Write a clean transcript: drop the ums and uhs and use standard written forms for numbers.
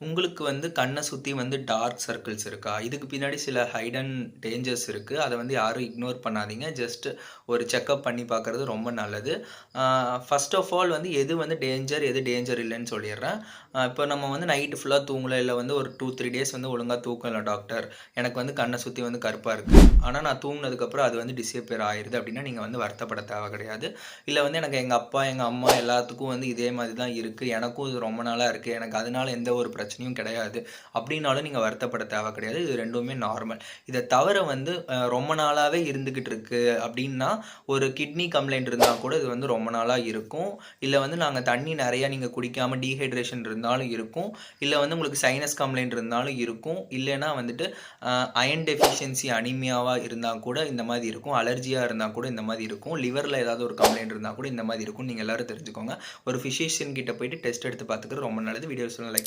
உங்களுக்கு வந்து கண்ண சுத்தி வந்து டார்க் சர்க்கிள்ஸ் இருக்கா? இதுக்கு பின்னாடி சில ஹைடன் டேஞ்சர்ஸ் இருக்கு. அத வந்து யாரும் இக்னோர் பண்ணாதீங்க. ஜஸ்ட் ஒரு செக்கப் பண்ணி பார்க்குறது ரொம்ப நல்லது. ஃபர்ஸ்ட் ஆஃப் ஆல் வந்து எது வந்து டேஞ்சர், எது டேஞ்சர் இல்லன்னு சொல்லிர்றேன். இப்போ நம்ம வந்து நைட் ஃபுல்லா தூங்கல, இல்ல வந்து ஒரு 2, 3 டேஸ் வந்து ஒழுங்கா தூக்கம் இல்ல டாக்டர். எனக்கு வந்து கண்ண சுத்தி வந்து கருப்பா இருக்கு. ஆனா நான் தூங்குனதுக்கப்புறம் அது வந்து டிஸப்பியர் ஆயிருது அப்டின்னா, நீங்க வந்து வருத்தப்பட தேவை கிடையாது. இல்ல வந்து எனக்கு எங்க அப்பா, எங்க அம்மா எல்லாத்துக்கும் வந்து இதே மாதிரி தான் இருக்கு. எனக்கும் இது ரொம்ப நாளா இருக்கு. எனக்கு அதனால எந்த ஒரு பிரச்சனையும் கிடையாது. அப்படின்னாலும் நீங்க வருத்தப்பட தேவை கிடையாது. இது 2மே நார்மல். இத தவிர வந்து ரொம்ப நாளாவே இருந்துகிட்டு இருக்கு அப்படின்னா, ஒரு கிட்னி கம்ப்ளைண்ட் இருந்தா கூட இது வந்து ரொம்ப நாளா இருக்கும். இல்ல வந்து நாங்க தண்ணி நெறைய நீங்க குடிக்காம டீஹைட்ரேஷன் இருந்தாலும் இருக்கும். இல்ல வந்து உங்களுக்கு சைனஸ் கம்ப்ளைண்ட் இருந்தாலும் இருக்கும். இல்லன்னா வந்துட்டு அயர்ன் டெஃபிஷியன்சி அனீமியாவா இருந்தா கூட இந்த மாரி இருக்கும். அலர்ஜியா இருந்தா கூட இந்த மாரி இருக்கும். லிவர்ல ஏதாவது ஒரு கம்ப்ளைண்ட் இருந்தா கூட இந்த மாரி இருக்கும். நீங்க எல்லாரும் தெரிஞ்சுக்கோங்க. ஒரு பிசிஷியன் கிட்ட போயிட்டு டெஸ்ட் எடுத்து பார்த்துக்கிறது ரொம்ப நல்லது. Videos like